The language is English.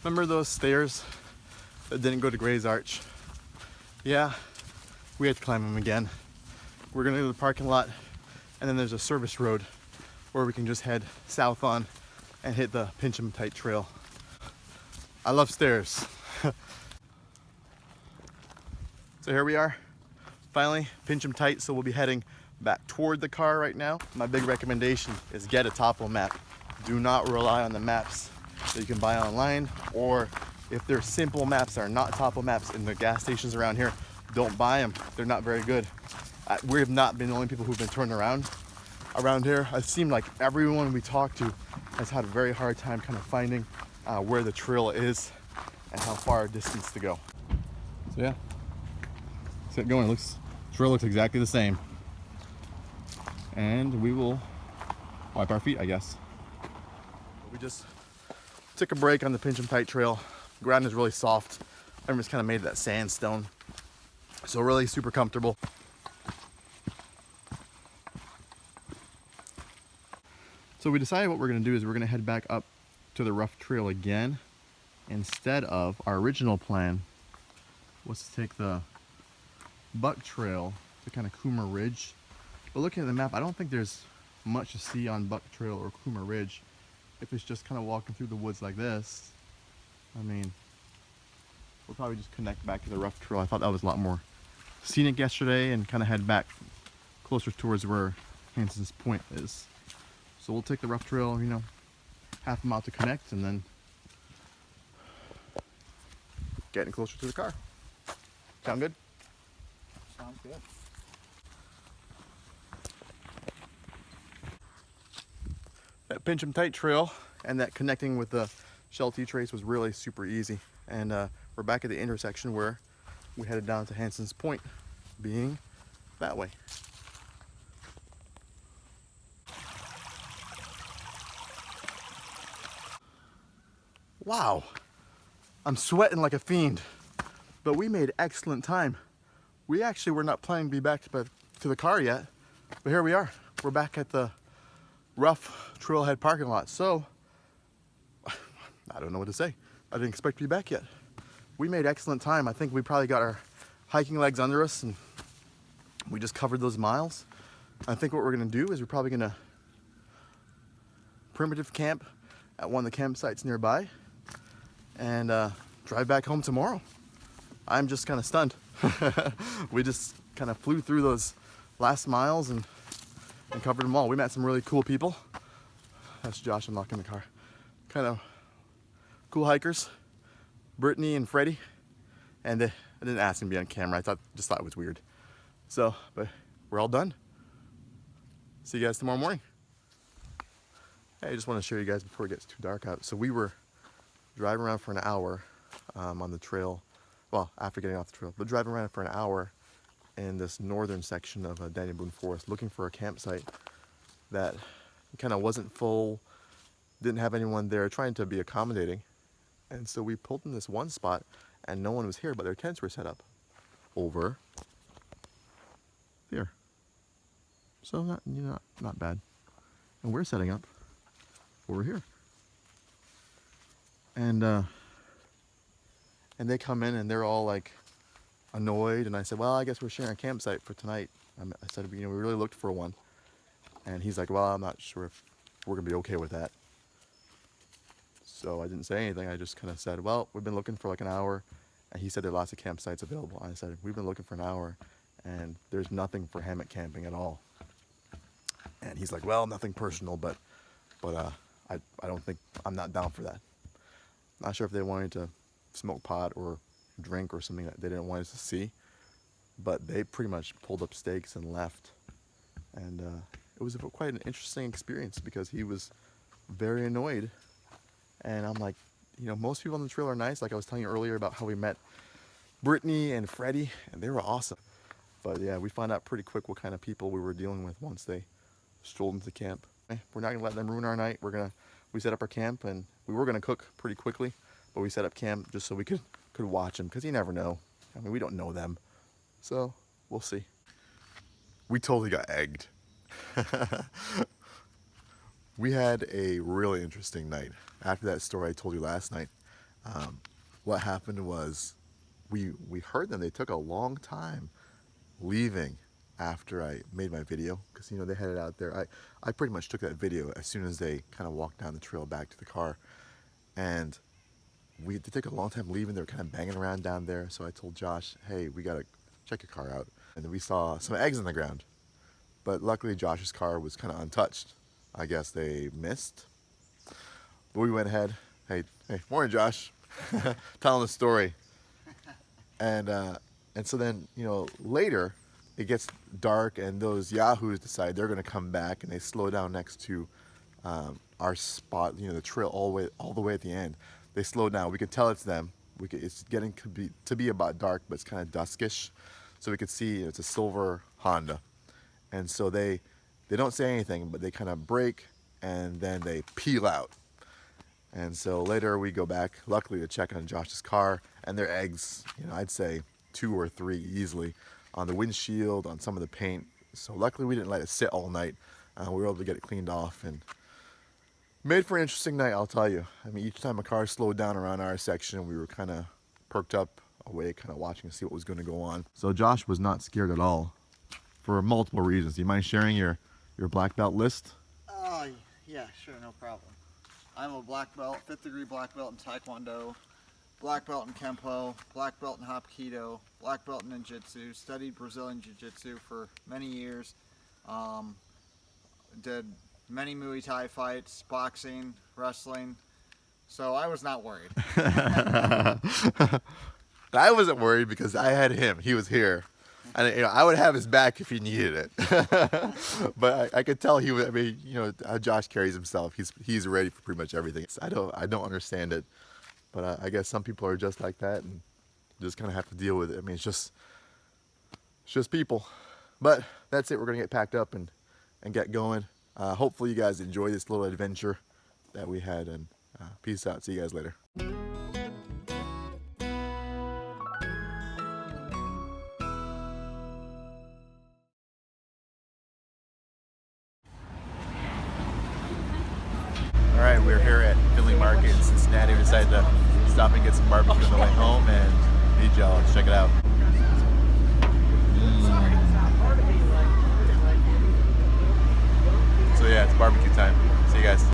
Remember those stairs that didn't go to Gray's Arch? Yeah, we had to climb them again. We're gonna go to the parking lot, and then there's a service road where we can just head south on and hit the Chimney Top Trail. I love stairs. So here we are, finally, Chimney Top, so we'll be heading back toward the car right now. My big recommendation is get a topo map. Do not rely on the maps that you can buy online, or if they're simple maps that are not topo maps in the gas stations around here, don't buy them. They're not very good. We have not been the only people who've been turned around here. It seemed like everyone we talked to has had a very hard time kind of finding where the trail is and how far distance to go. So yeah, let's get going. Trail looks exactly the same. And we will wipe our feet, I guess. We just took a break on the Chimney Top Trail. The ground is really soft. Everyone's kind of made of that sandstone. So really super comfortable. So we decided what we're gonna do is we're gonna head back up to the rough trail again, instead of our original plan was to take the Buck Trail to kind of Coomer Ridge. But looking at the map, I don't think there's much to see on Buck Trail or Coomer Ridge. If it's just kind of walking through the woods like this, I mean, we'll probably just connect back to the rough trail. I thought that was a lot more scenic yesterday, and kind of head back closer towards where Hanson's Point is. So we'll take the rough trail, you know, half a mile to connect, and then getting closer to the car. Sound good? Sounds good. That Chimney Top Trail and that connecting with the Sheltie Trace was really super easy. And we're back at the intersection where we headed down to Hanson's Point, being that way. Wow, I'm sweating like a fiend, but we made excellent time. We actually were not planning to be back to the car yet, but here we are. We're back at the rough trailhead parking lot. So I don't know what to say. I didn't expect to be back yet. We made excellent time. I think we probably got our hiking legs under us, and we just covered those miles. I think what we're gonna do is we're probably gonna primitive camp at one of the campsites nearby and drive back home tomorrow. I'm just kind of stunned. We just kind of flew through those last miles and covered them all. We met some really cool people. That's Josh unlocking the car. Kind of cool hikers, Brittany and Freddie. And I didn't ask them to be on camera. I just thought it was weird. So, but we're all done. See you guys tomorrow morning. Hey, I just want to show you guys before it gets too dark out. So we were driving around for an hour on the trail. Well, after getting off the trail, but driving around for an hour in this northern section of Daniel Boone Forest, looking for a campsite that kind of wasn't full, didn't have anyone there, trying to be accommodating. And so we pulled in this one spot, and no one was here, but their tents were set up over here. So not bad. And we're setting up over here. And they come in and they're all like annoyed, and I said, well, I guess we're sharing a campsite for tonight. I said, we really looked for one. And he's like, well, I'm not sure if we're gonna be okay with that. So I didn't say anything. I just kind of said, well, we've been looking for like an hour. And he said there are lots of campsites available. I said, we've been looking for an hour and there's nothing for hammock camping at all. And he's like, well, nothing personal, but I don't think, I'm not down for that. Not sure if they wanted to smoke pot or drink or something that they didn't want us to see, but they pretty much pulled up stakes and left. And it was quite an interesting experience because he was very annoyed. And I'm like, most people on the trail are nice. Like I was telling you earlier about how we met Brittany and Freddie, and they were awesome. But yeah, we found out pretty quick what kind of people we were dealing with once they strolled into camp. We're not gonna let them ruin our night. We set up our camp, and we were gonna cook pretty quickly, but we set up camp just so we could watch them, because you never know. I mean, we don't know them, so we'll see. We totally got egged. We had a really interesting night. After that story I told you last night, What happened was we heard them. They took a long time leaving after I made my video, because you know they headed out there. I pretty much took that video as soon as they kind of walked down the trail back to the car, and they took a long time leaving. They were kind of banging around down there. So I told Josh, hey, we gotta check your car out. And then we saw some eggs in the ground, but luckily Josh's car was kind of untouched. I guess they missed. But we went ahead. Hey, morning, Josh. Telling the story. And so then, you know, later it gets dark and those yahoos decide they're going to come back, and they slow down next to our spot, you know, the trail all the way at the end. They slow down. We could tell it's them. It's getting to be about dark, but it's kind of duskish. So we could see it's a silver Honda. And so they don't say anything, but they kind of brake and then they peel out. And so later we go back, luckily, to check on Josh's car, and their eggs, you know, I'd say 2 or 3 easily on the windshield, on some of the paint. So luckily we didn't let it sit all night. We were able to get it cleaned off, and made for an interesting night, I'll tell you. I mean, each time a car slowed down around our section, we were kind of perked up away, kind of watching to see what was going to go on. So Josh was not scared at all, for multiple reasons. Do you mind sharing your black belt list? Yeah, sure, no problem. I'm a black belt, 5th degree black belt in Taekwondo, black belt in Kempo, black belt in Hapkido, black belt in Ninjutsu, studied Brazilian Jiu-Jitsu for many years, did many Muay Thai fights, boxing, wrestling, so I was not worried. I wasn't worried because I had him. He was here. And you know, I would have his back if he needed it. But I could tell he was. I mean, you know, how Josh carries himself. He's ready for pretty much everything. I don't understand it, but I guess some people are just like that, and just kind of have to deal with it. I mean, it's just people. But that's it. We're gonna get packed up and get going. Hopefully, you guys enjoy this little adventure that we had, and peace out. See you guys later. Alright, we're here at Philly Market in Cincinnati. We decided to stop and get some barbecue on the way home, and need y'all to check it out. So yeah, it's barbecue time. See you guys.